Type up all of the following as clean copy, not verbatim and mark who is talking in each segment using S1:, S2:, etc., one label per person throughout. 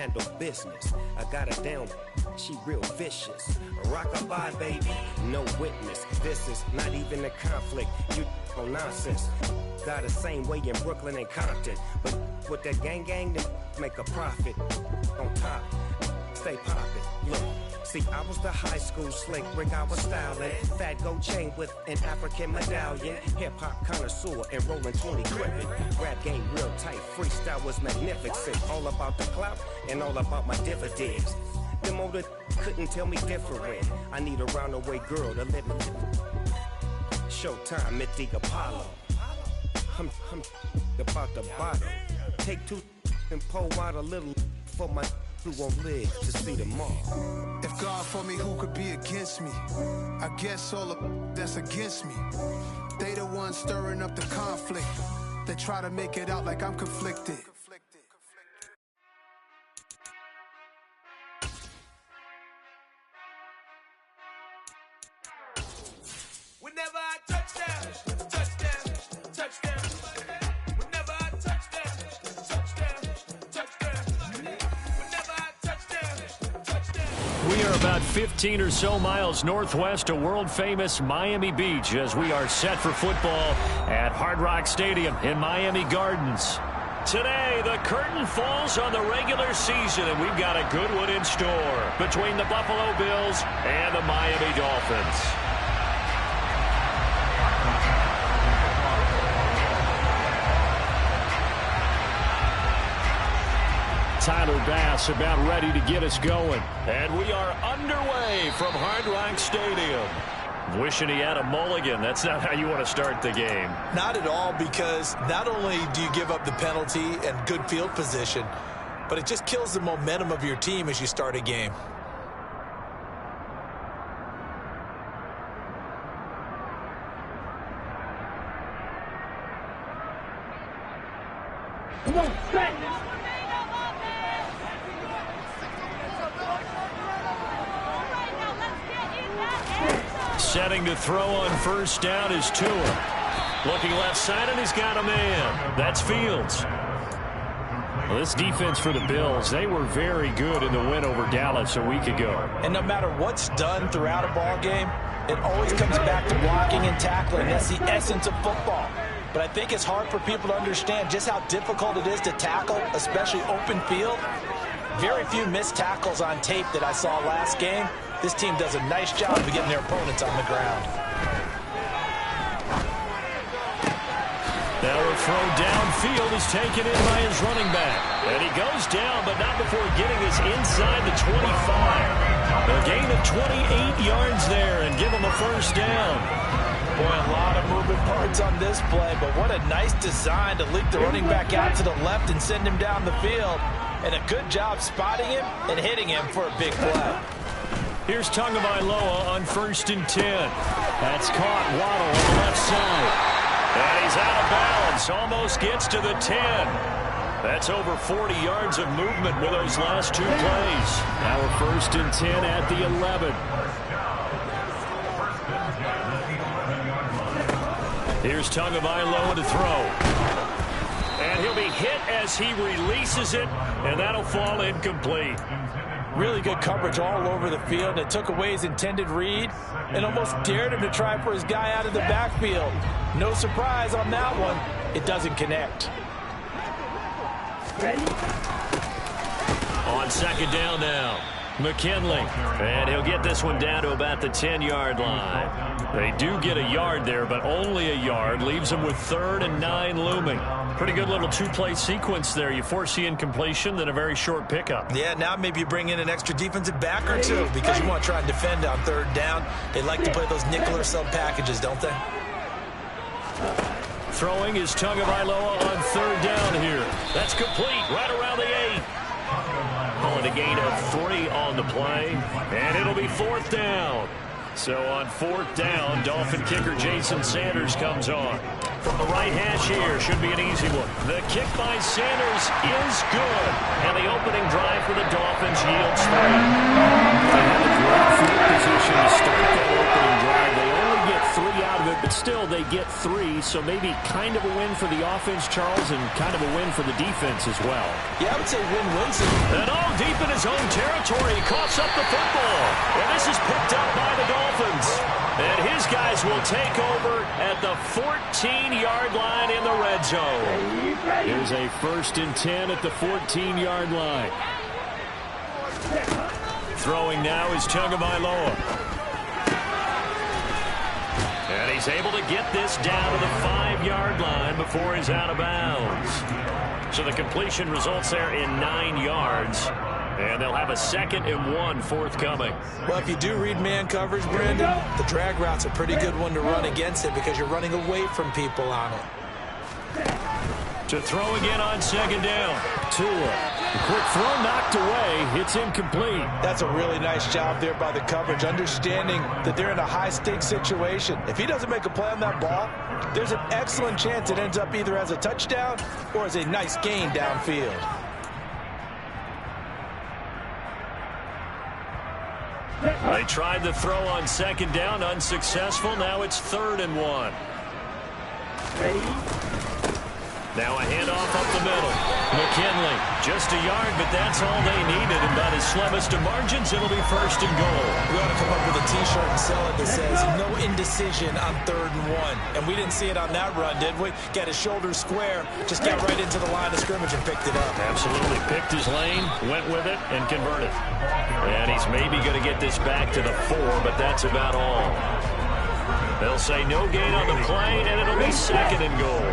S1: handle business. I got her down, she real vicious. Rock-a-bye, baby, no witness. This is not even a conflict, you on nonsense. Got the same way in Brooklyn and Compton, but with that gang, then make a profit. On top, stay poppin', look. See, I was the high school slick Rick, I was styling. Fat gold chain with an African medallion. Hip-hop connoisseur and rolling 20 cribbin'. Rap game real tight, freestyle was magnificent. All about the clout and all about my dividends. Them older couldn't tell me different. I need a roundaway girl to let me Showtime at the Apollo. I'm about the bottom. Take two and pour out a little for my who won't live to see tomorrow.
S2: If God for me, who could be against me? I guess all of that's against me. They the ones stirring up the conflict. They try to make it out like I'm conflicted.
S3: Whenever I touchdown, touchdown, touchdown. Whenever I touchdown, touchdown, touchdown. Whenever I touchdown, touchdown.
S4: We are about 15 or so miles northwest of world-famous Miami Beach as we are set for football at Hard Rock Stadium in Miami Gardens. Today, the curtain falls on the regular season, and we've got a good one in store between the Buffalo Bills and the Miami Dolphins. Tyler Bass about ready to get us going. And we are underway from Hard Rock Stadium. Wishing he had a mulligan. That's not how you want to start the game.
S5: Not at all, because not only do you give up the penalty and good field position, but it just kills the momentum of your team as you start a game.
S3: Come on, set!
S4: Setting to throw on first down is Tua. Looking left side, and he's got a man. That's Fields. Well, this defense for the Bills, they were very good in the win over Dallas a week ago.
S5: And no matter what's done throughout a ball game, it always comes back to blocking and tackling. That's the essence of football. But I think it's hard for people to understand just how difficult it is to tackle, especially open field. Very few missed tackles on tape that I saw last game. This team does a nice job of getting their opponents on the ground.
S4: Now a throw downfield is taken in by his running back. And he goes down, but not before getting us inside the 25. A gain of 28 yards there and give him a first down.
S5: Boy, a lot of moving parts on this play, but what a nice design to leak the running back out to the left and send him down the field. And a good job spotting him and hitting him for a big play.
S4: Here's Tagovailoa on 1st and 10. That's caught. Waddle on the left side. And he's out of bounds. Almost gets to the 10. That's over 40 yards of movement with those last two plays. Now a 1st and 10 at the 11. Here's Tagovailoa to throw. And he'll be hit as he releases it, and that'll fall incomplete.
S5: Really good coverage all over the field. It took away his intended read and almost dared him to try for his guy out of the backfield. No surprise on that one. It doesn't connect.
S3: Ready?
S4: On 2nd down now, McKinley. And he'll get this one down to about the 10-yard line. They do get a yard there, but only a yard. Leaves them with 3rd and 9 looming. Pretty good little two-play sequence there. You force the incompletion, then a very short pickup.
S5: Yeah, now maybe you bring in an extra defensive back or two because you want to try and defend on 3rd down. They like to play those nickel or sub packages, don't they?
S4: Throwing is Tagovailoa on 3rd down here. That's complete right around the 8. Calling a gain of 3 on the play, and it'll be 4th down. So on 4th down, Dolphin kicker Jason Sanders comes on. From the right hash here, should be an easy one. The kick by Sanders is good, and the opening drive for the Dolphins yields 3. They have a great field position to start that opening drive. They only get 3 out of it, but still they get 3, so maybe kind of a win for the offense, Charles, and kind of a win for the defense as well.
S5: Yeah, I would say win-win.
S4: And all his own territory. He coughs up the football. And this is picked up by the Dolphins. And his guys will take over at the 14-yard line in the red zone.
S6: Here's a 1st and 10 at the 14-yard line. Throwing now is Tagovailoa.
S4: And he's able to get this down to the 5-yard line before he's out of bounds. So the completion results there in 9 yards. And they'll have a 2nd and 1 forthcoming.
S5: Well, if you do read man coverage, Brandon, the drag route's a pretty good one to run against it because you're running away from people on it.
S6: To throw again on 2nd down. Tua. The quick throw knocked away. It's incomplete.
S5: That's a really nice job there by the coverage, understanding that they're in a high-stakes situation. If he doesn't make a play on that ball, there's an excellent chance it ends up either as a touchdown or as a nice gain downfield.
S4: They tried the throw on 2nd down, unsuccessful. Now it's 3rd and 1. Now a handoff up the middle. McKinley, just a yard, but that's all they needed. And by the slimmest of margins, it'll be 1st and goal.
S5: We ought to come up with a T-shirt and sell it that says, no indecision on 3rd and 1. And we didn't see it on that run, did we? Got his shoulders square, just got right into the line of scrimmage and picked it up.
S4: Absolutely. Picked his lane, went with it, and converted. And he's maybe going to get this back to the 4, but that's about all. They'll say no gain on the play, and it'll be 2nd and goal.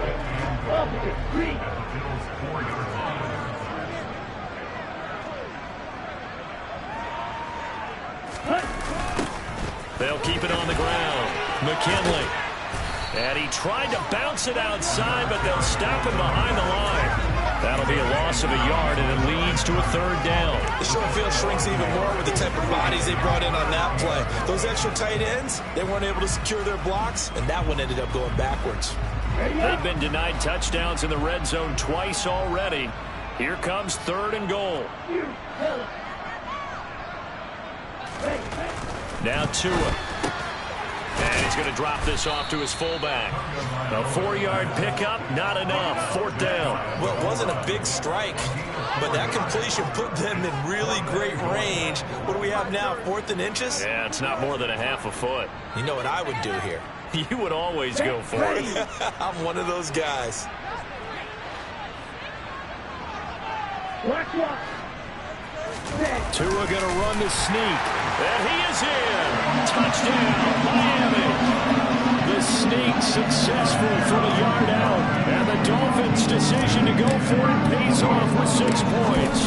S4: They'll keep it on the ground. McKinley. And he tried to bounce it outside, but they'll stop him behind the line. That'll be a loss of a yard, and it leads to a 3rd down.
S5: The short field shrinks even more with the type of bodies they brought in on that play. Those extra tight ends, they weren't able to secure their blocks, and that one ended up going backwards.
S4: They've been denied touchdowns in the red zone twice already. Here comes 3rd and goal. Now Tua. And he's going to drop this off to his fullback. A 4-yard pickup, not enough. 4th down.
S5: Well, it wasn't a big strike, but that completion put them in really great range. What do we have now, 4th and inches?
S4: Yeah, it's not more than a half a foot.
S5: You know what I would do here?
S4: You would always go for it.
S5: I'm one of those guys.
S6: Tua going to run the sneak.
S4: And he is in. Touchdown, Miami.
S6: The sneak successful from a yard out. And the Dolphins' decision to go for it pays off with 6 points.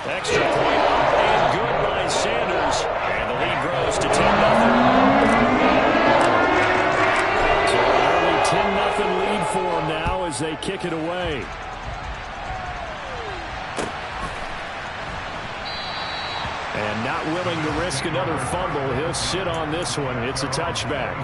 S4: Extra point up and good by Sanders. And the lead grows to 10-0.
S6: So an early 10-0 lead for them now as they kick it away. And not willing to risk another fumble. He'll sit on this one. It's a touchback.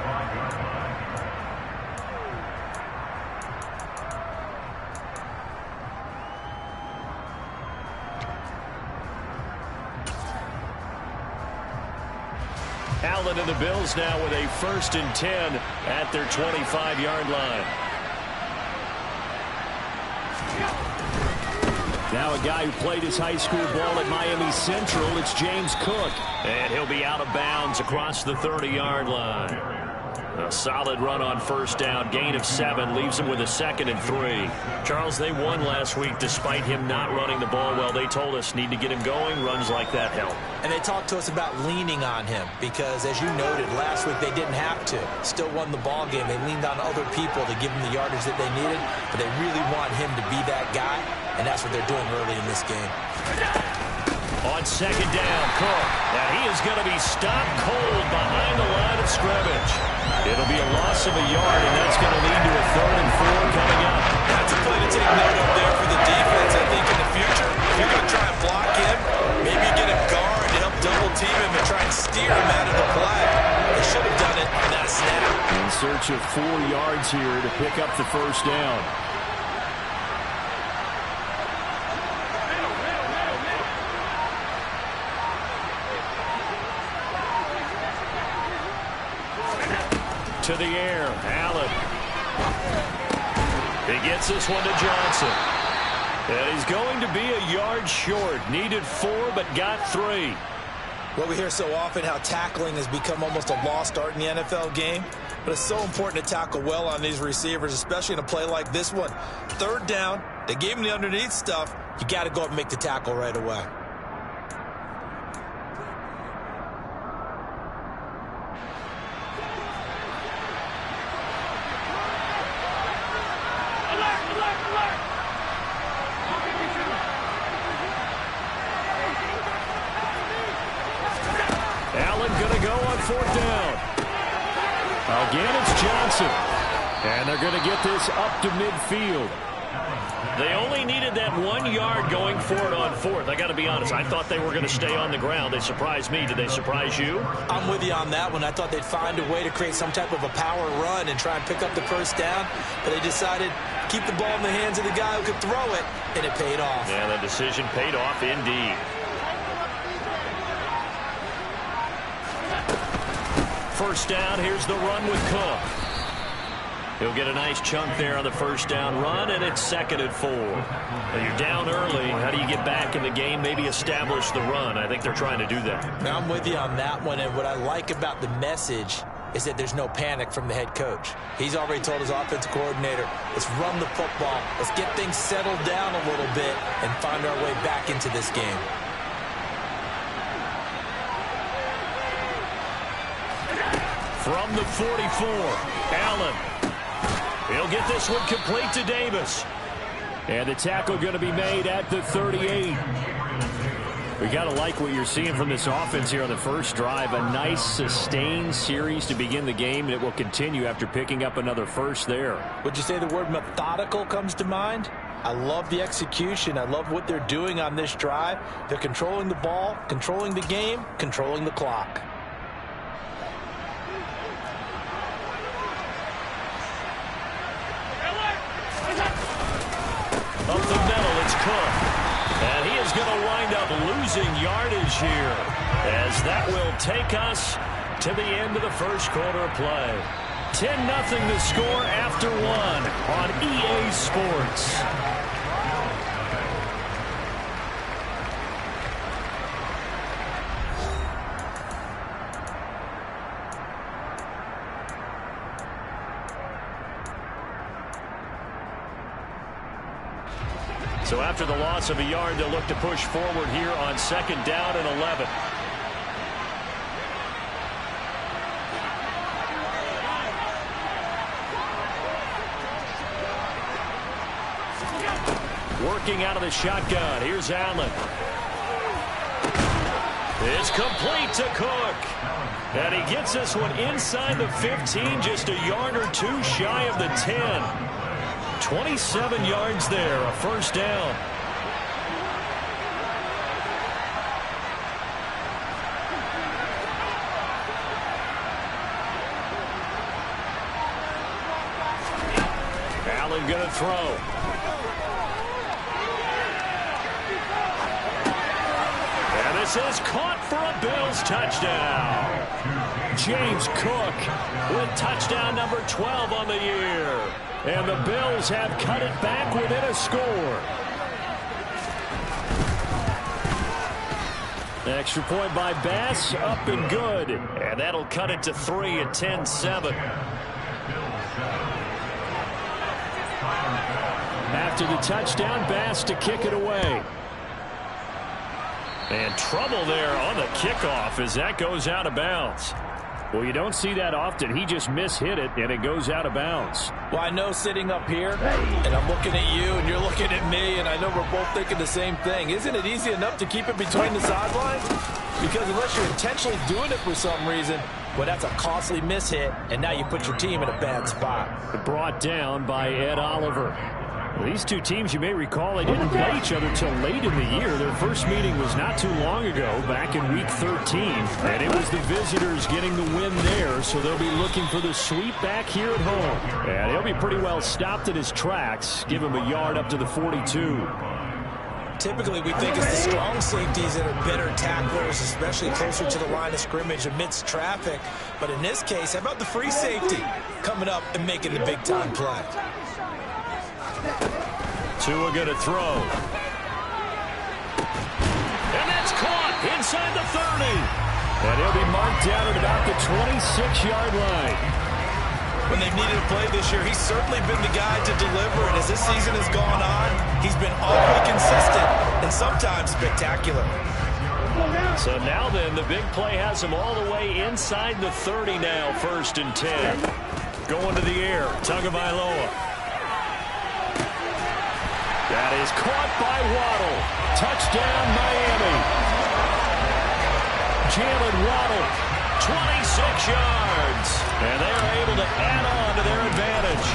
S4: Allen and the Bills now with a 1st and 10 at their 25-yard line.
S6: Now a guy who played his high school ball at Miami Central, it's James Cook.
S4: And he'll be out of bounds across the 30-yard line. A solid run on 1st down. Gain of 7 leaves him with a 2nd and 3. Charles, they won last week despite him not running the ball well. They told us need to get him going. Runs like that help.
S5: And they talked to us about leaning on him because, as you noted, last week they didn't have to. Still won the ball game. They leaned on other people to give them the yardage that they needed, but they really want him to be that guy, and that's what they're doing early in this game.
S4: On 2nd down, Cook. And he is going to be stopped cold behind the line of scrimmage. It'll be a loss of a yard, and that's going to lead to a 3rd and 4 coming up.
S5: That's a play to take note of there for the defense. I think in the future, if you're going to try and block him, maybe get him guard to help double team him and try and steer him out of the play. They should have done it on that snap.
S6: In search of 4 yards here to pick up the 1st down.
S4: To the air, Allen. He gets this one to Johnson.
S6: And he's going to be a yard short. Needed 4, but got 3.
S5: Well, we hear so often how tackling has become almost a lost art in the NFL game. But it's so important to tackle well on these receivers, especially in a play like this one. 3rd down, they gave him the underneath stuff. You got to go up and make the tackle right away.
S6: Allen going to go on 4th down. Again, it's Johnson. And they're going to get this up to midfield. They only needed that 1 yard going for it on 4th. I got to be honest, I thought they were going to stay on the ground. They surprised me. Did they surprise you?
S5: I'm with you on that one. I thought they'd find a way to create some type of a power run and try and pick up the 1st down. But they decided to keep the ball in the hands of the guy who could throw it, and it paid off.
S6: Yeah, the decision paid off indeed. 1st down, here's the run with Cook. He'll get a nice chunk there on the 1st down run, and it's 2nd and 4. Now you're down early. How do you get back in the game, maybe establish the run? I think they're trying to do that.
S5: Now, I'm with you on that one, and what I like about the message is that there's no panic from the head coach. He's already told his offensive coordinator, let's run the football, let's get things settled down a little bit and find our way back into this game.
S6: From the 44, Allen. He'll get this one complete to Davis. And the tackle going to be made at the 38. We got to like what you're seeing from this offense here on the first drive. A nice sustained series to begin the game, and it will continue after picking up another first there.
S5: Would you say the word methodical comes to mind? I love the execution. I love what they're doing on this drive. They're controlling the ball, controlling the game, controlling the clock.
S6: Up the middle, it's Cook. And he is going to wind up losing yardage here, as that will take us to the end of the first quarter of play. 10-0 the score after 1 on EA Sports. So after the loss of a yard, they'll look to push forward here on 2nd down and 11. Working out of the shotgun. Here's Allen. It's complete to Cook. And he gets this one inside the 15, just a yard or 2 shy of the 10. 27 yards there, a 1st down. Allen going to throw. And this is caught for a Bills touchdown. James Cook with touchdown number 12 on the year. And the Bills have cut it back within a score. Extra point by Bass, up and good. And that'll cut it to 3 at 10-7. After the touchdown, Bass to kick it away. And trouble there on the kickoff as that goes out of bounds. Well, you don't see that often. He just mishit it, and it goes out of bounds.
S5: Well, I know sitting up here, and I'm looking at you, and you're looking at me, and I know we're both thinking the same thing. Isn't it easy enough to keep it between the sidelines? Because unless you're intentionally doing it for some reason, well, that's a costly mishit, and now you put your team in a bad spot.
S6: Brought down by Ed Oliver. These two teams, you may recall, they didn't play each other till late in the year. Their first meeting was not too long ago, back in Week 13. And it was the visitors getting the win there, so they'll be looking for the sweep back here at home. And he'll be pretty well stopped in his tracks. Give him a yard up to the 42.
S5: Typically, we think it's the strong safeties that are better tacklers, especially closer to the line of scrimmage amidst traffic. But in this case, how about the free safety coming up and making the big-time play?
S6: Tua going to throw. And that's caught inside the 30. And he'll be marked down at about the 26-yard line.
S5: When they've needed a play this year, he's certainly been the guy to deliver. And as this season has gone on, he's been awfully consistent and sometimes spectacular.
S6: So now then, the big play has him all the way inside the 30 now, 1st and 10. Going to the air, Tagovailoa. That is caught by Waddle. Touchdown, Miami. Jalen Waddle, 26 yards. And they are able to add on to their advantage.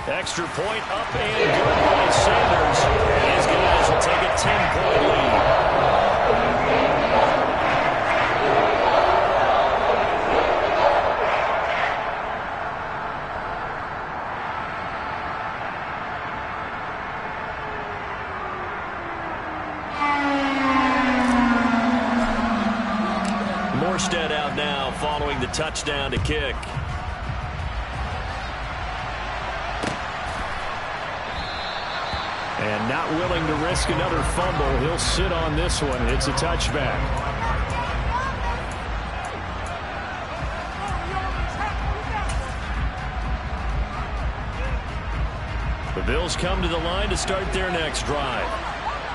S6: Extra point up and good by Sanders. And his guys will take a 10-point lead. Morstead out now following the touchdown to kick. And not willing to risk another fumble. He'll sit on this one. It's a touchback. The Bills come to the line to start their next drive.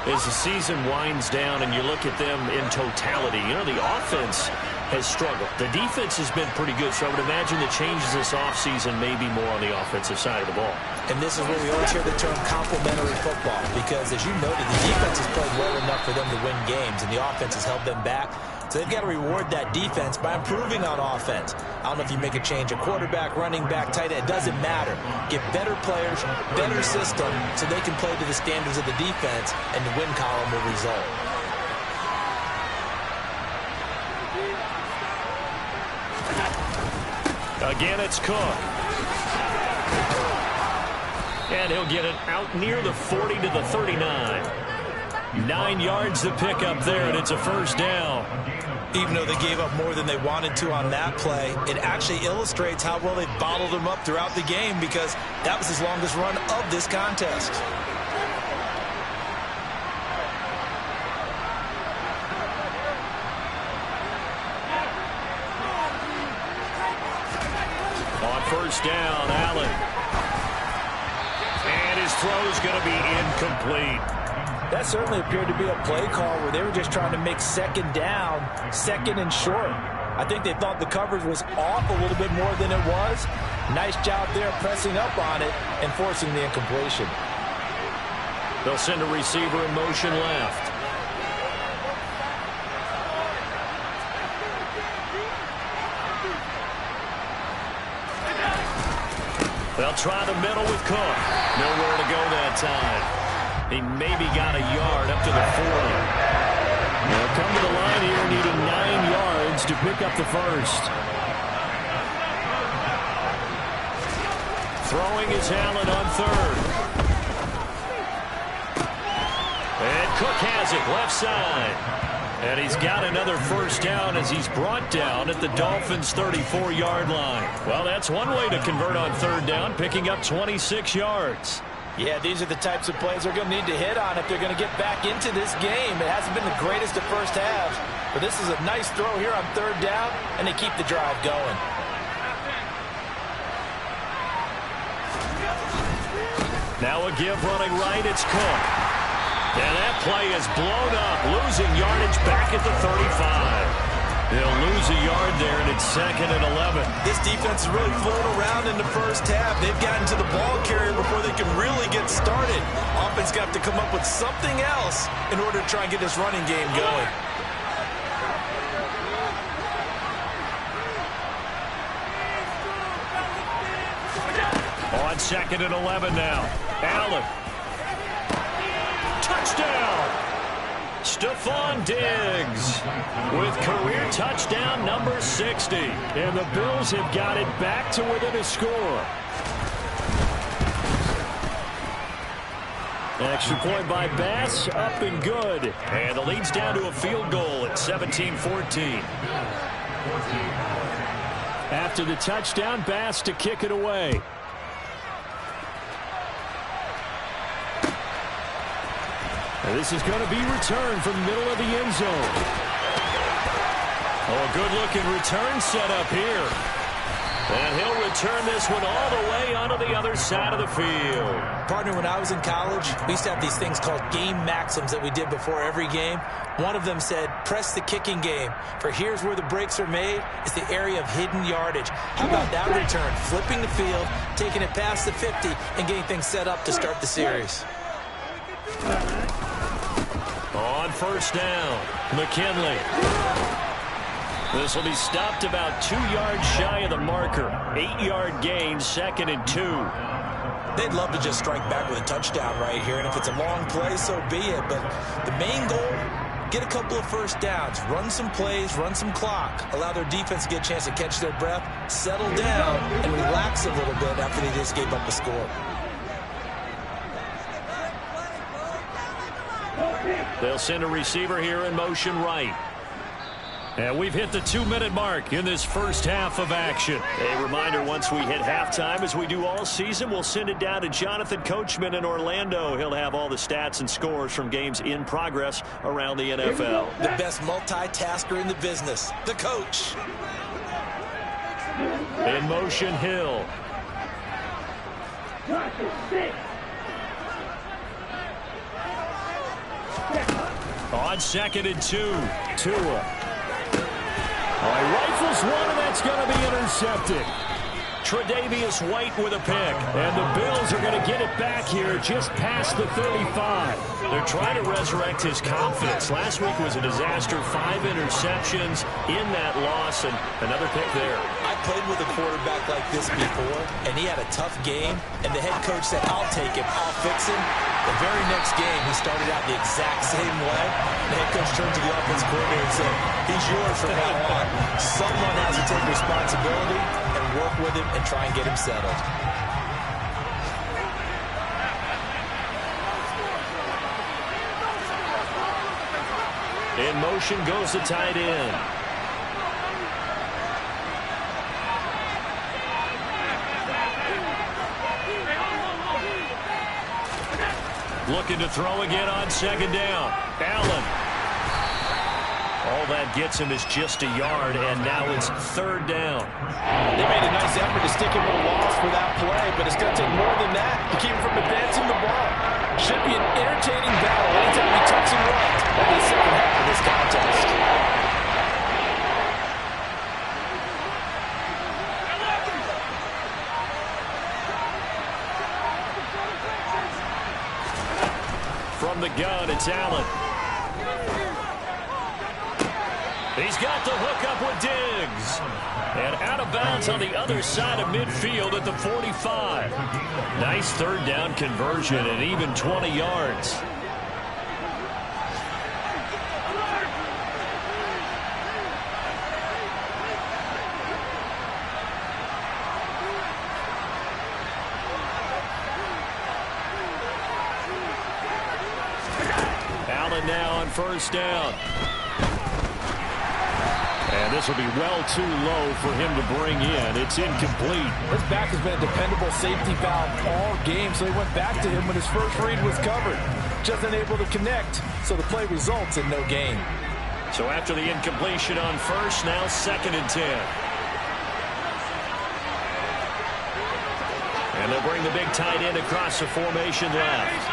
S6: As the season winds down and you look at them in totality, you know, the offense has struggled. The defense has been pretty good, so I would imagine the changes this offseason may be more on the offensive side of the ball.
S5: And this is where we always hear the term complementary football, because as you noted, the defense has played well enough for them to win games, and the offense has held them back. So they've got to reward that defense by improving on offense. I don't know if you make a change, a quarterback, running back, tight end, it doesn't matter. Get better players, better system, so they can play to the standards of the defense, and the win column will result.
S6: Again, it's Cook. And he'll get it out near the 40 to the 39. 9 yards to pick up there, and it's a first down.
S5: Even though they gave up more than they wanted to on that play, it actually illustrates how well they bottled them up throughout the game, because that was his longest run of this contest.
S6: On first down, Allen. And his throw is going to be incomplete.
S5: That certainly appeared to be a play call where they were just trying to make second down, second and short. I think they thought the coverage was off a little bit more than it was. Nice job there pressing up on it and forcing the incompletion.
S6: They'll send a receiver in motion left. They'll try the middle with Cook. Nowhere to go that time. He maybe got a yard up to the 40. They'll come to the line here needing 9 yards to pick up the first. Throwing is Allen on third. And Cook has it left side. And he's got another first down as he's brought down at the Dolphins' 34-yard line. Well, that's one way to convert on third down, picking up 26 yards.
S5: Yeah, these are the types of plays they're going to need to hit on if they're going to get back into this game. It hasn't been the greatest of first halves, but this is a nice throw here on third down, and they keep the drive going.
S6: Now a give running right, it's Cook. And that play is blown up, losing yardage back at the 35. They'll lose a yard there, and it's 2nd and 11.
S5: This defense is really flown around in the first half. They've gotten to the ball carrier before they can really get started. Offense got to come up with something else in order to try and get this running game going.
S6: On 2nd and 11 now. Allen. Touchdown! Stephon Diggs with career touchdown number 60. And the Bills have got it back to within a score. Extra point by Bass, up and good. And the lead's down to a field goal at 17-14. After the touchdown, Bass to kick it away. And this is going to be returned from the middle of the end zone. Oh, a good-looking return set up here. And he'll return this one all the way onto the other side of the field.
S5: Partner, when I was in college, we used to have these things called game maxims that we did before every game. One of them said, press the kicking game, for here's where the breaks are made. It's the area of hidden yardage. How about that return? Flipping the field, taking it past the 50, and getting things set up to start the series.
S6: On first down, McKinley. This will be stopped about 2 yards shy of the marker. 8-yard gain, 2nd and 2.
S5: They'd love to just strike back with a touchdown right here, and if it's a long play, so be it. But the main goal, get a couple of first downs, run some plays, run some clock, allow their defense to get a chance to catch their breath, settle down, and relax a little bit after they just gave up a score.
S6: They'll send a receiver here in motion right. And we've hit the 2-minute mark in this first half of action. A reminder, once we hit halftime, as we do all season, we'll send it down to Jonathan Coachman in Orlando. He'll have all the stats and scores from games in progress around the NFL.
S5: The best multitasker in the business, the coach.
S6: In motion, Hill. On 2nd and 2, Tua. He rifles one, and that's going to be intercepted. Tre'Davious White with a pick. And the Bills are going to get it back here just past the 35. They're trying to resurrect his confidence. Last week was a disaster. 5 interceptions in that loss, and another pick there.
S5: I played with a quarterback like this before, and he had a tough game, and the head coach said, I'll take him, I'll fix him. The very next game, he started out the exact same way. The head coach turned to the offensive coordinator and said, he's yours from now on. Someone has to take responsibility and work with him and try and get him settled.
S6: In motion goes the tight end. Looking to throw again on 2nd down. Allen. All that gets him is just a yard, and now it's 3rd down.
S7: They made a nice effort to stick him with a loss for that play, but it's going to take more than that to keep him from advancing the ball. Should be an entertaining battle anytime he tucks and runs over the second half of this contest.
S6: From the gun, it's Allen. He's got the hook up with Diggs. And out of bounds on the other side of midfield at the 45. Nice 3rd down conversion and even 20 yards. Allen now on 1st down. And this will be well too low for him to bring in. It's incomplete.
S7: His back has been a dependable safety valve all game, so he went back to him when his first read was covered. Just unable to connect, so the play results in no gain.
S6: So after the incompletion on 1st, now 2nd and 10. And they'll bring the big tight end across the formation left.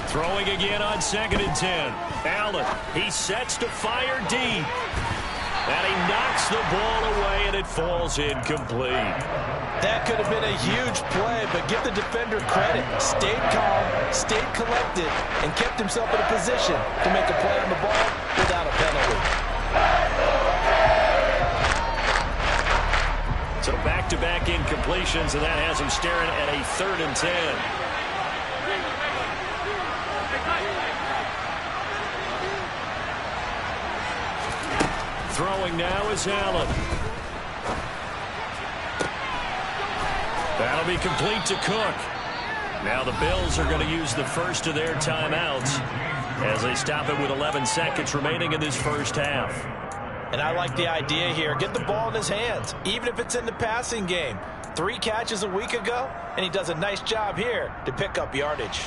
S6: Throwing again on 2nd and 10. Allen, he sets to fire deep. And he knocks the ball away, and it falls incomplete.
S5: That could have been a huge play, but give the defender credit. Stayed calm, stayed collected, and kept himself in a position to make a play on the ball without a penalty.
S6: So back-to-back incompletions, and that has him staring at a 3rd and 10. Throwing now is Allen. That'll be complete to Cook. Now the Bills are going to use the first of their timeouts as they stop it with 11 seconds remaining in this first half.
S5: And I like the idea here. Get the ball in his hands, even if it's in the passing game. 3 catches a week ago, and he does a nice job here to pick up yardage.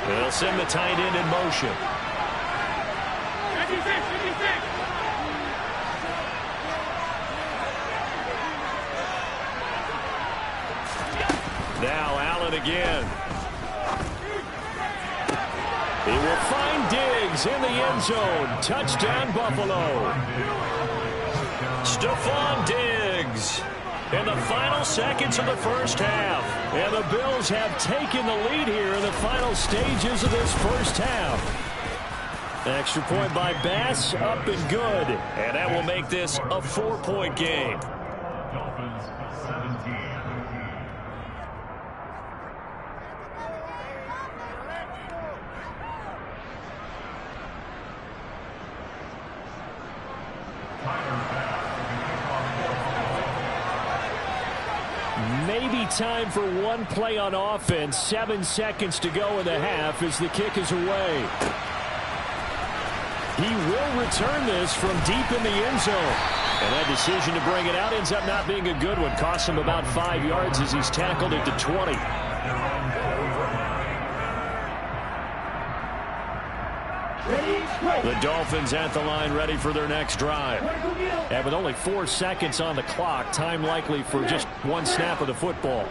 S6: They'll send the tight end in motion. Now Allen again. He will find Diggs in the end zone. Touchdown, Buffalo. Stephon Diggs in the final seconds of the first half. And the Bills have taken the lead here in the final stages of this first half. Extra point by Bass, up and good. And that will make this a 4-point game.
S8: Dolphins 17.
S6: Maybe time for one play on offense. 7 seconds to go in the half as the kick is away. He will return this from deep in the end zone. And that decision to bring it out ends up not being a good one. Costs him about 5 yards as he's tackled it to 20. The Dolphins at the line ready for their next drive. And with only 4 seconds on the clock, time likely for just one snap of the football.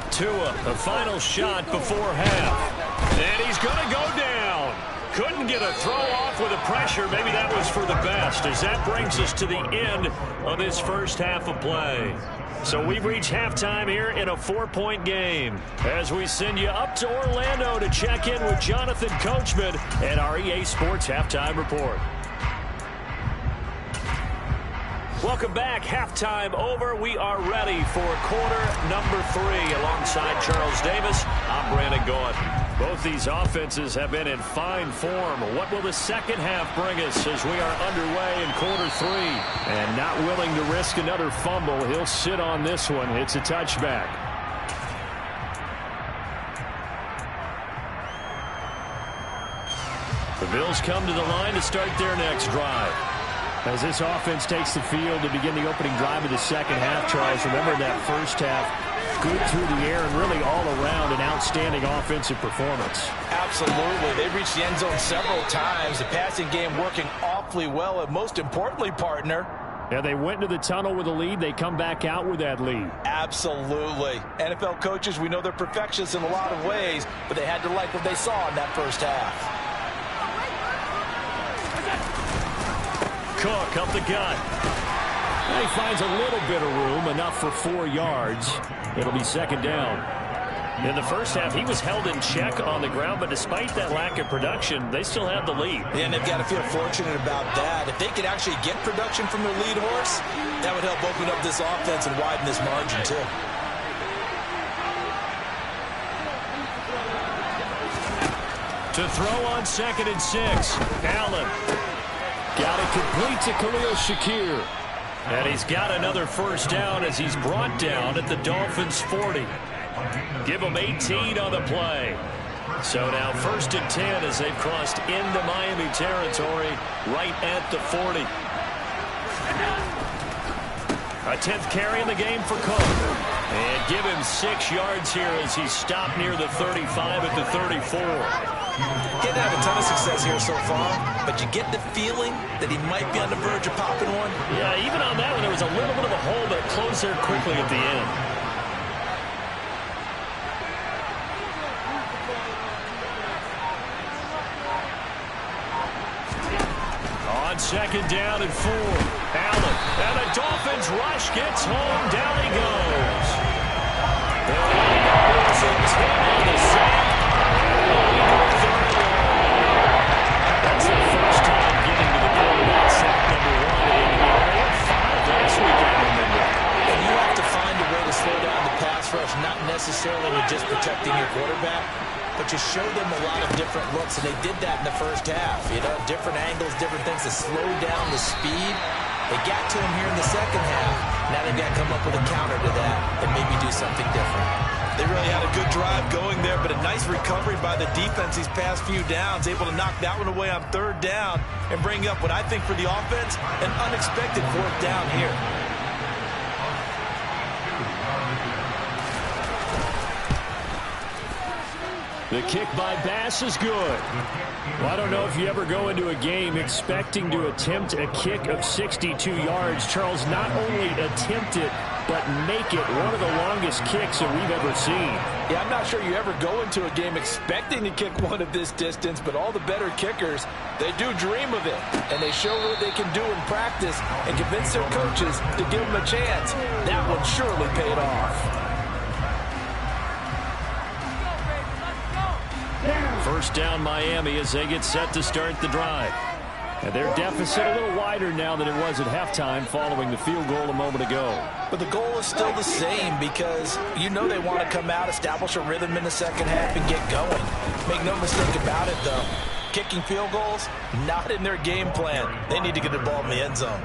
S6: Tua, the final shot before half. And he's going to go down. Couldn't get a throw off with the pressure. Maybe that was for the best, as that brings us to the end of this first half of play. So we've reached halftime here in a 4-point game as we send you up to Orlando to check in with Jonathan Coachman and our EA Sports Halftime Report. Welcome back. Halftime over. We are ready for quarter number 3 alongside Charles Davis. I'm Brandon Gaughan. Both these offenses have been in fine form. What will the second half bring us as we are underway in quarter 3? And not willing to risk another fumble, he'll sit on this one. It's a touchback. The Bills come to the line to start their next drive. As this offense takes the field to begin the opening drive of the second half, Charles, remember that first half, good through the air and really all around an outstanding offensive performance.
S5: Absolutely. They reached the end zone several times. The passing game working awfully well, and most importantly, partner,
S6: yeah, they went into the tunnel with a lead. They come back out with that lead.
S5: Absolutely. NFL coaches, we know they're perfectionists in a lot of ways, but they had to like what they saw in that first half.
S6: Cook up the gut. And he finds a little bit of room, enough for 4 yards. It'll be second down. In the first half, he was held in check on the ground, but despite that lack of production, they still have the lead.
S5: Yeah, and they've got to feel fortunate about that. If they could actually get production from their lead horse, that would help open up this offense and widen this margin, too.
S6: To throw on 2nd and 6, Allen. Got it complete to Khalil Shakir. And he's got another first down as he's brought down at the Dolphins' 40. Give him 18 on the play. So now 1st and 10 as they've crossed into Miami territory right at the 40. A 10th carry in the game for Cook. And give him 6 yards here as he's stopped near the 35 at the 34.
S5: Didn't have a ton of success here so far, but you get the feeling that he might be on the verge of popping one.
S6: Yeah, even on that one, there was a little bit of a hole, but it closed there quickly at the end. On 2nd down and 4, Allen. And the Dolphins rush gets home. Down he goes. The Dolphins in 10 on the sack. That's the first time getting to the quarterback, sack number 1 in the area. 5 last week, I remember.
S5: And you have to find a way to slow down the pass rush, not necessarily with just protecting your quarterback, but you show them a lot of different looks, and they did that in the first half. You know, different angles, different things to slow down the speed. They got to him here in the second half. Now they've got to come up with a counter to that and maybe do something different. They really had a good drive going there, but a nice recovery by the defense these past few downs, able to knock that one away on 3rd down and bring up what I think for the offense, an unexpected 4th down here.
S6: The kick by Bass is good. Well, I don't know if you ever go into a game expecting to attempt a kick of 62 yards. Charles, not only attempt it, but make it one of the longest kicks that we've ever seen.
S5: Yeah, I'm not sure you ever go into a game expecting to kick one of this distance, but all the better kickers, they do dream of it, and they show what they can do in practice and convince their coaches to give them a chance. That one surely paid off.
S6: First down Miami as they get set to start the drive. And their deficit a little wider now than it was at halftime following the field goal a moment ago.
S5: But the goal is still the same because you know they want to come out, establish a rhythm in the second half, and get going. Make no mistake about it, though. Kicking field goals, not in their game plan. They need to get the ball in the end zone.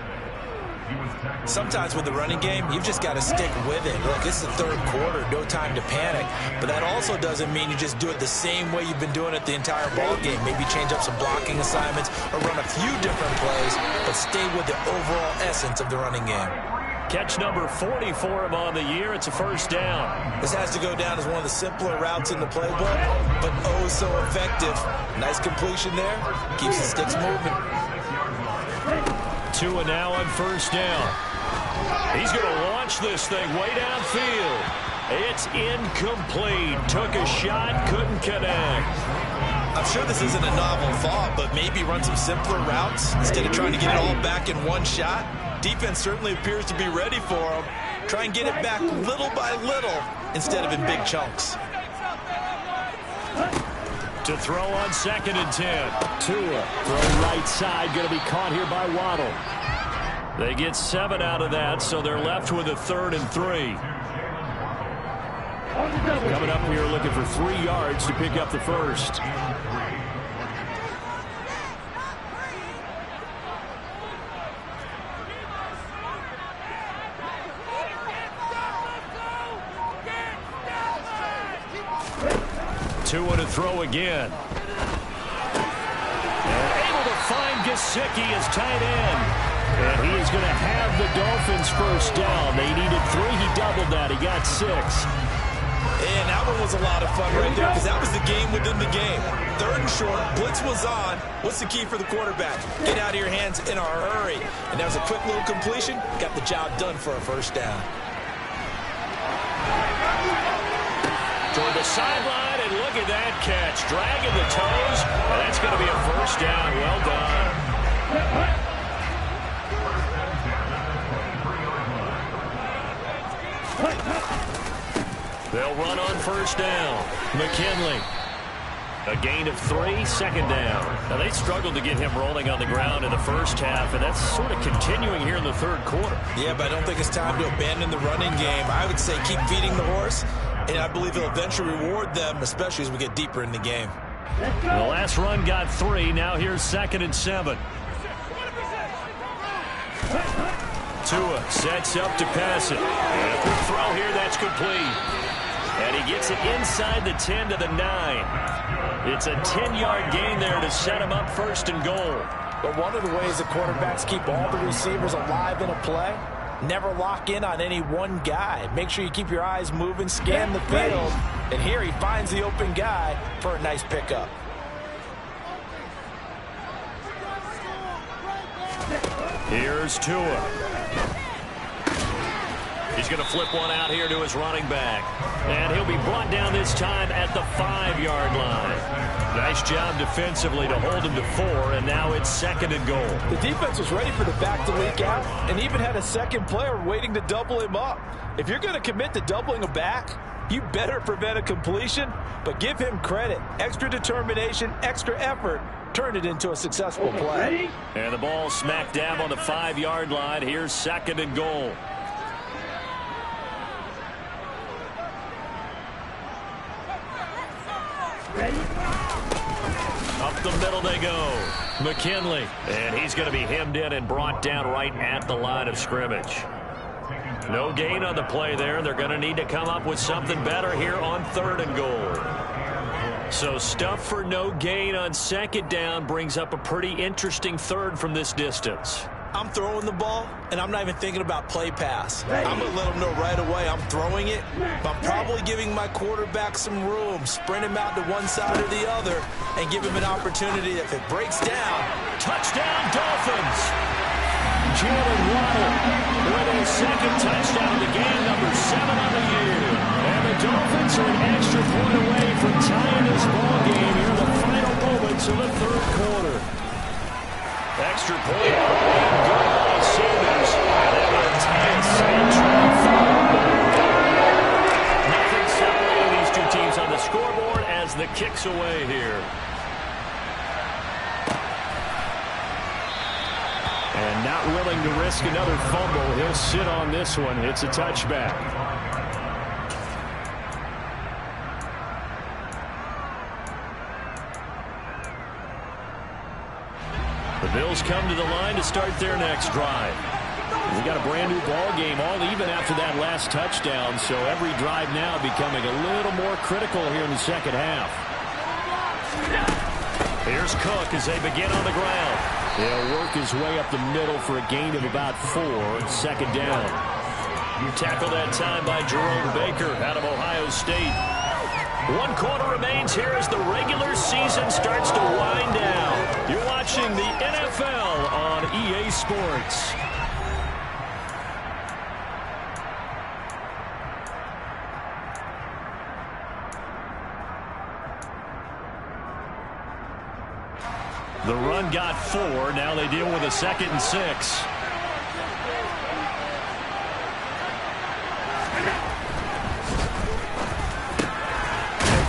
S5: Sometimes with the running game, you've just got to stick with it. Look, this is the 3rd quarter, no time to panic. But that also doesn't mean you just do it the same way you've been doing it the entire ball game. Maybe change up some blocking assignments or run a few different plays, but stay with the overall essence of the running game.
S6: Catch number 40 for him on the year. It's a first down.
S5: This has to go down as one of the simpler routes in the playbook, but oh so effective. Nice completion there. Keeps the sticks moving.
S6: Tua now on first down. He's going to launch this thing way downfield. It's incomplete. Took a shot, couldn't connect.
S5: I'm sure this isn't a novel thought, but maybe run some simpler routes instead of trying to get it all back in one shot. Defense certainly appears to be ready for him. Try and get it back little by little instead of in big chunks.
S6: To throw on 2nd and 10. Tua, throw right side, going to be caught here by Waddle. They get 7 out of that, so they're left with a 3rd and 3. Coming up here looking for 3 yards to pick up the first. Tua to throw again. And able to find Gesicki as tight end. And he is going to have the Dolphins first down. They needed 3. He doubled that. He got 6.
S5: And that one was a lot of fun right there because that was the game within the game. 3rd and short. Blitz was on. What's the key for the quarterback? Get out of your hands in a hurry. And that was a quick little completion. Got the job done for a first down.
S6: Toward the sideline, and look at that catch. Dragging the toes, and that's going to be a first down. Well done. They'll run on first down. McKinley. A gain of 3, 2nd down. Now, they struggled to get him rolling on the ground in the first half, and that's sort of continuing here in the 3rd quarter.
S5: Yeah, but I don't think it's time to abandon the running game. I would say keep feeding the horse, and I believe he'll eventually reward them, especially as we get deeper in the game.
S6: The last run got 3. Now here's 2nd and 7. Tua sets up to pass it. And a quick throw here, that's complete. And he gets it inside the 10 to the 9. It's a 10-yard gain there to set him up 1st and goal.
S5: But one of the ways the quarterbacks keep all the receivers alive in a play, never lock in on any one guy. Make sure you keep your eyes moving, scan the field. And here he finds the open guy for a nice pickup.
S6: Here's Tua. He's going to flip one out here to his running back. And he'll be brought down this time at the 5-yard line. Nice job defensively to hold him to 4, and now it's 2nd and goal.
S5: The defense was ready for the back to leak out and even had a second player waiting to double him up. If you're going to commit to doubling a back, you better prevent a completion, but give him credit. Extra determination, extra effort, turn it into a successful play.
S6: And the ball smack dab on the 5-yard line. Here's 2nd and goal. Up the middle they go. McKinley. And he's going to be hemmed in and brought down right at the line of scrimmage. No gain on the play there. They're going to need to come up with something better here on 3rd and goal. So stuff for no gain on 2nd down brings up a pretty interesting 3rd from this distance.
S5: I'm throwing the ball, and I'm not even thinking about play pass. I'm going to let them know right away I'm throwing it, but I'm probably giving my quarterback some room, sprint him out to one side or the other, and give him an opportunity. If it breaks down,
S6: touchdown Dolphins! Jalen Waddle with his 2nd touchdown of the game, number 7 on the year. And the Dolphins are an extra point away from tying this ball game here in the final moments of the 3rd quarter. Extra point, good by Sanders, and they will tie us and nothing separating these two teams on the scoreboard as the kick's away here. And not willing to risk another fumble, he'll sit on this one. It's a touchback. The Bills come to the line to start their next drive. We got a brand new ball game, all even after that last touchdown, so every drive now becoming a little more critical here in the 2nd half. Here's Cook as they begin on the ground. He'll work his way up the middle for a gain of about 4, 2nd down. Tackled that time by Jerome Baker out of Ohio State. 1 quarter remains here as the regular season starts to wind down. You're watching the NFL on EA Sports. The run got 4. Now they deal with a 2nd and 6.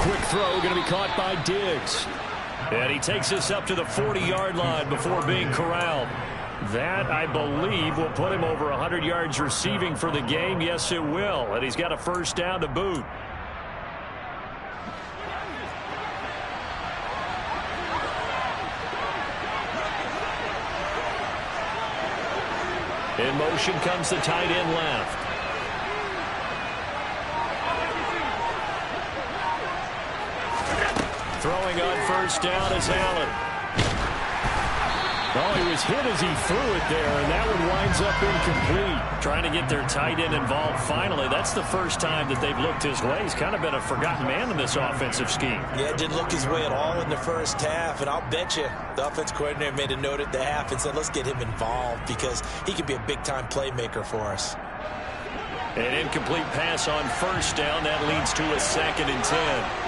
S6: Quick throw going to be caught by Diggs. And he takes us up to the 40-yard line before being corralled. That, I believe, will put him over 100 yards receiving for the game. Yes, it will. And he's got a 1st down to boot. In motion comes the tight end left. Throwing on 1st down is Allen. Oh, he was hit as he threw it there, and that one winds up incomplete. Trying to get their tight end involved finally. That's the first time that they've looked his way. He's kind of been a forgotten man in this offensive scheme.
S5: Yeah, it didn't look his way at all in the 1st half, and I'll bet you the offense coordinator made a note at the half and said, let's get him involved because he could be a big-time playmaker for us.
S6: An incomplete pass on 1st down. That leads to a 2nd and 10.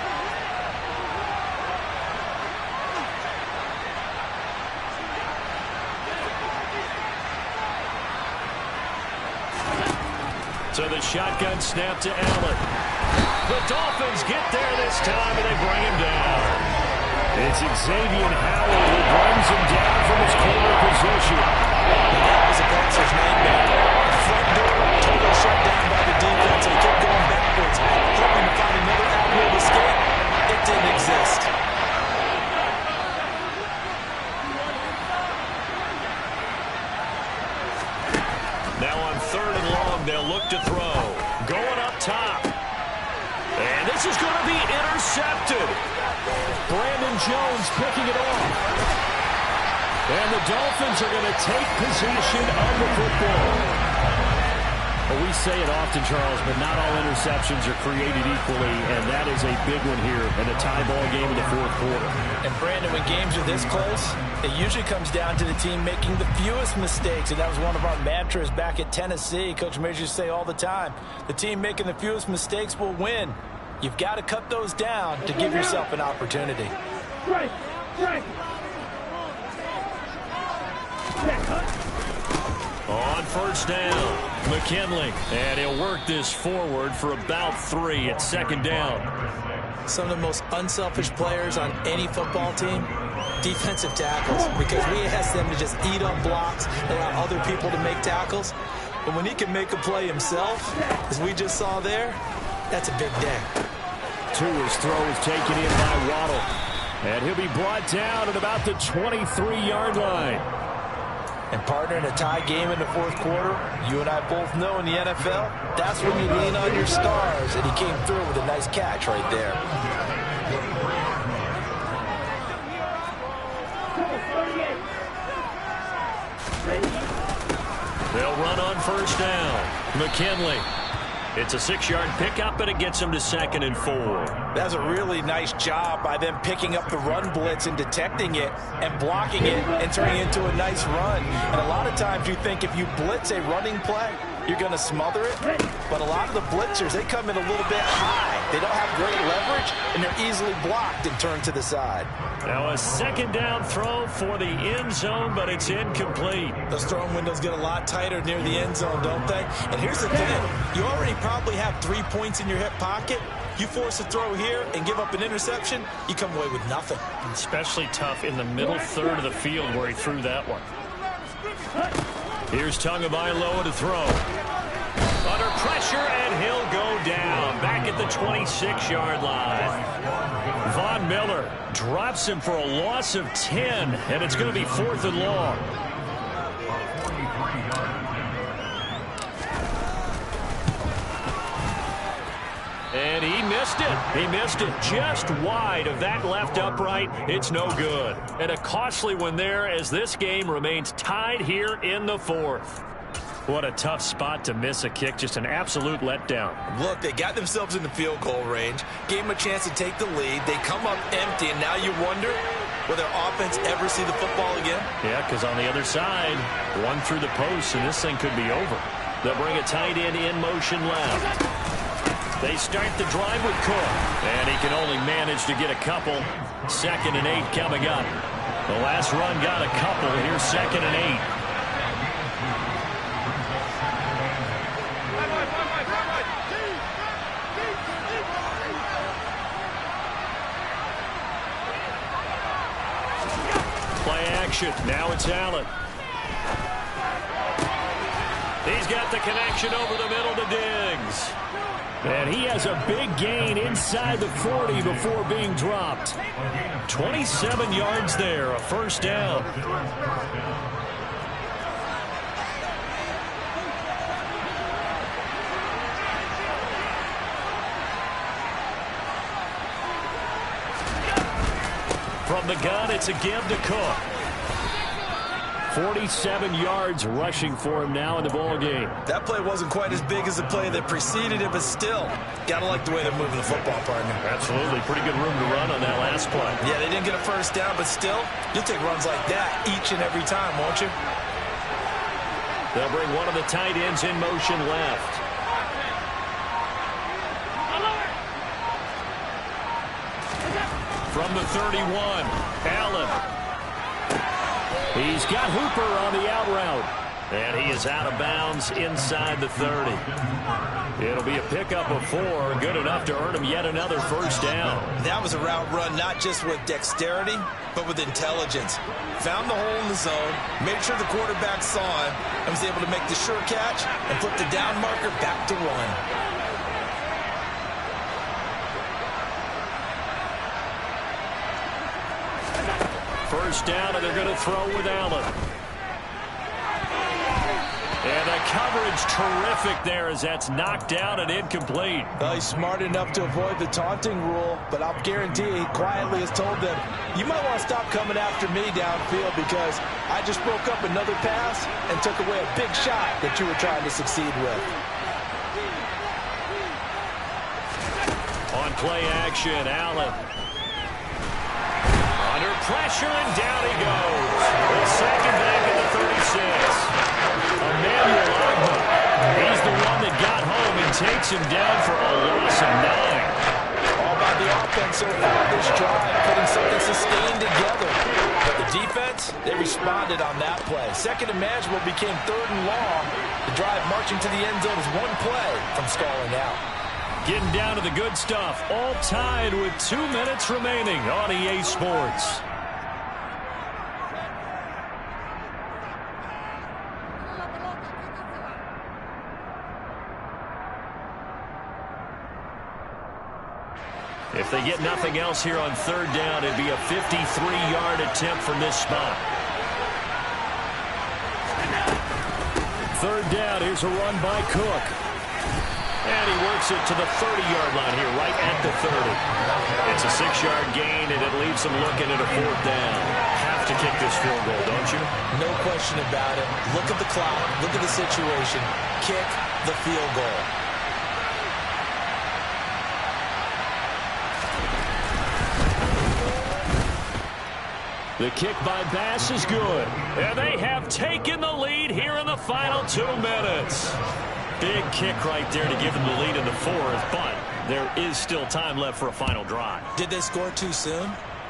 S6: So the shotgun snap to Allen. The Dolphins get there this time, and they bring him down. It's Xavier Howard who brings him down from his corner position.
S5: That was a boxer's nightmare. Front door, total shutdown by the defense. They kept going backwards, hoping to find another avenue of escape. It didn't exist.
S6: Now on 3rd and long, they'll look to throw. Going up top. And this is going to be intercepted. Brandon Jones picking it off. And the Dolphins are going to take possession of the football. Well, we say it often, Charles, but not all interceptions are created equally, and that is a big one here in a tie ball game in the 4th quarter.
S5: And, Brandon, when games are this close, it usually comes down to the team making the fewest mistakes, and that was one of our mantras back at Tennessee. Coach Major used to say all the time, the team making the fewest mistakes will win. You've got to cut those down to give yourself an opportunity.
S3: Right.
S6: On 1st down, McKinley, and he'll work this forward for about 3 at 2nd down.
S5: Some of the most unselfish players on any football team, defensive tackles, because we ask them to just eat up blocks, allow other people to make tackles. But when he can make a play himself, as we just saw there, that's a big day.
S6: His throw is taken in by Waddle. And he'll be brought down at about the 23-yard line.
S5: And partner, in a tie game in the fourth quarter, you and I both know in the NFL, that's when you lean on your stars, and he came through with a nice catch right there.
S6: They'll run on first down. McKinley. It's a 6-yard pickup, and it gets him to 2nd and 4.
S5: That's a really nice job by them picking up the run blitz and detecting it and blocking it and turning it into a nice run. And a lot of times you think if you blitz a running play, you're going to smother it. But a lot of the blitzers, they come in a little bit high. They don't have great leverage, and they're easily blocked and turned to the side.
S6: Now a 2nd down throw for the end zone, but it's incomplete.
S5: Those throwing windows get a lot tighter near the end zone, don't they? And here's the thing. You already probably have 3 points in your hip pocket. You force a throw here and give up an interception, you come away with nothing.
S6: Especially tough in the middle third of the field where he threw that one. Here's Tagovailoa to throw. Under pressure, and he'll go down. Back at the 26-yard line. Von Miller drops him for a loss of 10, and it's going to be 4th and long. And he missed it. He missed it just wide of that left upright. It's no good. And a costly one there as this game remains tied here in the 4th. What a tough spot to miss a kick. Just an absolute letdown.
S5: Look, they got themselves in the field goal range, gave them a chance to take the lead. They come up empty, and now you wonder, will their offense ever see the football again?
S6: Yeah, because on the other side, one through the post, and this thing could be over. They'll bring a tight end in motion left. They start the drive with Cook, and he can only manage to get a couple. 2nd and 8 coming up. The last run got a couple. Here's 2nd and 8. Play action. Now it's Allen. He's got the connection over the middle to Diggs. And he has a big gain inside the 40 before being dropped. 27 yards there, a 1st down. From the gun, it's a give to Cook. 47 yards rushing for him now in the ball game.
S5: That play wasn't quite as big as the play that preceded it, but still, gotta like the way they're moving the football, partner.
S6: Absolutely. Pretty good room to run on that last play.
S5: Yeah, they didn't get a 1st down, but still, you'll take runs like that each and every time, won't you?
S6: They'll bring one of the tight ends in motion left. From the 31, Allen. He's got Hooper on the out route. And he is out of bounds inside the 30. It'll be a pickup of 4, good enough to earn him yet another 1st down.
S5: That was a route run not just with dexterity, but with intelligence. Found the hole in the zone, made sure the quarterback saw him, and was able to make the sure catch and flip the down marker back to 1.
S6: First down, and they're going to throw with Allen. And the coverage terrific there as that's knocked down and incomplete.
S5: Well, he's smart enough to avoid the taunting rule, but I'll guarantee he quietly has told them, you might want to stop coming after me downfield because I just broke up another pass and took away a big shot that you were trying to succeed with.
S6: On play action, Allen. Under pressure, and down he goes. The second back at the 36. Emmanuel Agba. He's the one that got home and takes him down for a loss of 9.
S5: All by the offense so far this drive, putting something sustained together. But the defense, they responded on that play. Second and manageable became 3rd and long. The drive marching to the end zone is one play from stalling out.
S6: Getting down to the good stuff. All tied with 2 minutes remaining on EA Sports. If they get nothing else here on 3rd down, it'd be a 53-yard attempt from this spot. third down. Here's a run by Cook. And he works it to the 30-yard line here, right at the 30. It's a 6-yard gain, and it leaves them looking at a fourth down. Have to kick this field goal, don't you?
S5: No question about it. Look at the clock. Look at the situation. Kick the field goal.
S6: The kick by Bass is good. And they have taken the lead here in the final 2 minutes. Big kick right there to give them the lead in the fourth, but there is still time left for a final drive.
S5: Did they score too soon?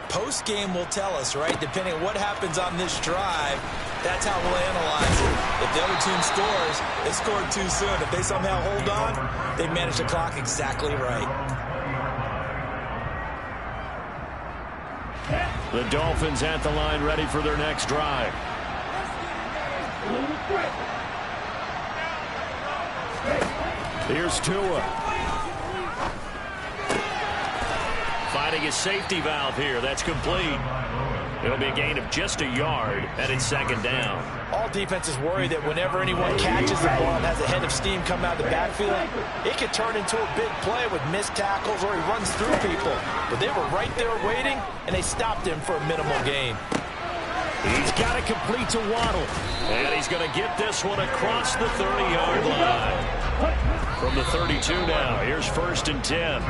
S5: Post-game will tell us, right? Depending on what happens on this drive, that's how we'll analyze it. If the other team scores, they scored too soon. If they somehow hold on, they managed the clock exactly right.
S6: The Dolphins at the line, ready for their next drive. Here's Tua. Finding his safety valve here. That's complete. It'll be a gain of just a yard, and it's second down.
S5: All defenses worry that whenever anyone catches the ball and has a head of steam come out of the backfield, it could turn into a big play with missed tackles or he runs through people. But they were right there waiting, and they stopped him for a minimal gain.
S6: He's got it complete to Waddle. And he's going to get this one across the 30-yard line. From the 32 now, here's 1st and 10.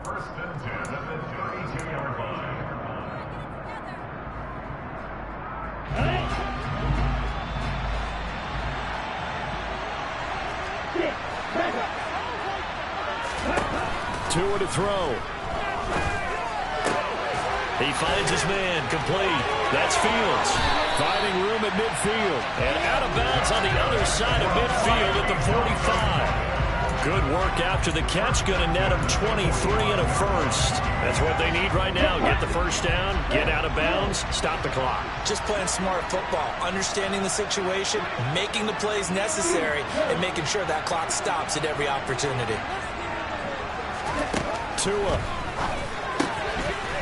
S8: First and 10 at the 32-yard line.
S6: Tua to throw. He finds his man, complete. That's Fields. Finding room at midfield. And out of bounds on the other side of midfield at the 45. Good work after the catch. Going to net him 23 and a first. That's what they need right now. Get the first down, get out of bounds, stop the clock.
S5: Just playing smart football, understanding the situation, making the plays necessary, and making sure that clock stops at every opportunity.
S6: Tua.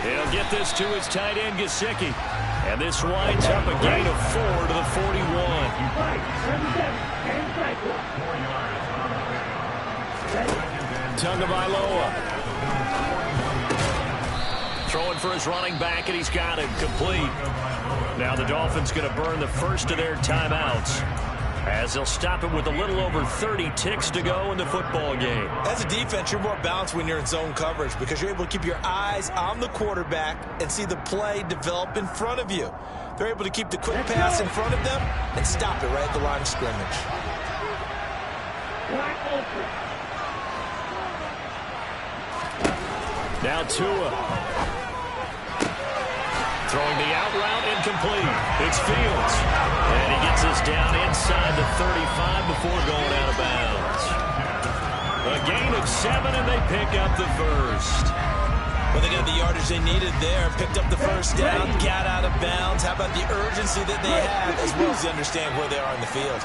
S6: He'll get this to his tight end, Gesicki. And this winds up a gain of 4 to the 41. Tagovailoa. Throwing for his running back, and he's got it complete. Now the Dolphins going to burn the first of their timeouts, as they'll stop it with a little over 30 ticks to go in the football game.
S5: As a defense, you're more balanced when you're in zone coverage because you're able to keep your eyes on the quarterback and see the play develop in front of you. They're able to keep the quick pass in front of them and stop it right at the line of scrimmage.
S6: Now Tua. Throwing the out route, incomplete. It's Fields. And he gets us down inside the 35 before going out of bounds. A gain of 7, and they pick up the first.
S5: Well, they got the yardage they needed there. Picked up the first down, got out of bounds. How about the urgency that they have, as well as they understand where they are in the field.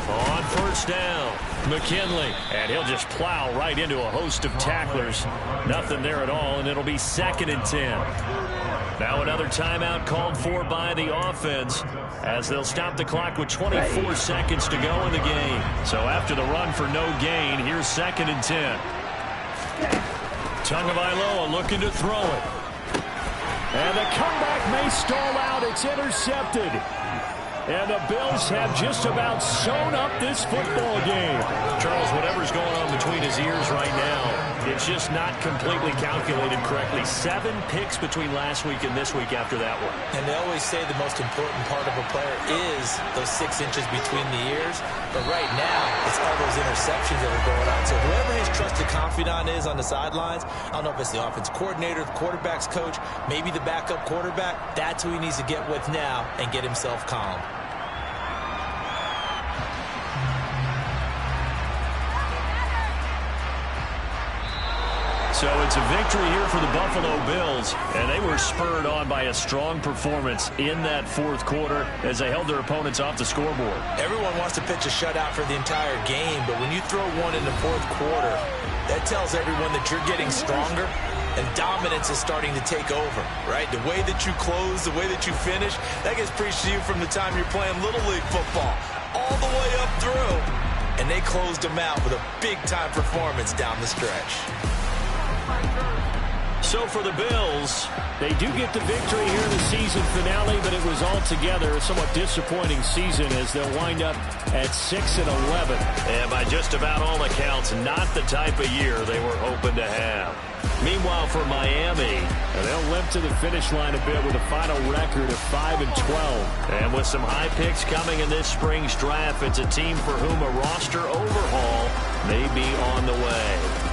S6: On first down, McKinley. And he'll just plow right into a host of tacklers. Nothing there at all, and it'll be 2nd and 10. Now another timeout called for by the offense, as they'll stop the clock with 24 seconds to go in the game. So after the run for no gain, here's 2nd and 10. Tagovailoa looking to throw it. And the comeback may stall out. It's intercepted. And the Bills have just about sewn up this football game. Charles, whatever's going on between his ears right now, it's just not completely calculated correctly. 7 picks between last week and this week after that one.
S5: And they always say the most important part of a player is those 6 inches between the ears. But right now, it's all those interceptions that are going on. So whoever his trusted confidant is on the sidelines, I don't know if it's the offense coordinator, the quarterback's coach, maybe the backup quarterback, that's who he needs to get with now and get himself calm.
S6: So it's a victory here for the Buffalo Bills, and they were spurred on by a strong performance in that fourth quarter as they held their opponents off the scoreboard.
S5: Everyone wants to pitch a shutout for the entire game, but when you throw one in the fourth quarter, that tells everyone that you're getting stronger and dominance is starting to take over, right? The way that you close, the way that you finish, that gets preached to you from the time you're playing Little League football all the way up through. And they closed them out with a big-time performance down the stretch.
S6: So for the Bills, they do get the victory here in the season finale, but it was altogether a somewhat disappointing season as they'll wind up at 6-11.
S4: And by just about all accounts, not the type of year they were hoping to have. Meanwhile, for Miami,
S6: they'll limp to the finish line a bit with a final record of 5-12.
S4: And with some high picks coming in this spring's draft, it's a team for whom a roster overhaul may be on the way.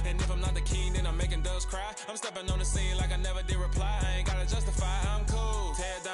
S3: And if I'm not the king, then I'm making doves cry. I'm stepping on the scene like I never did reply.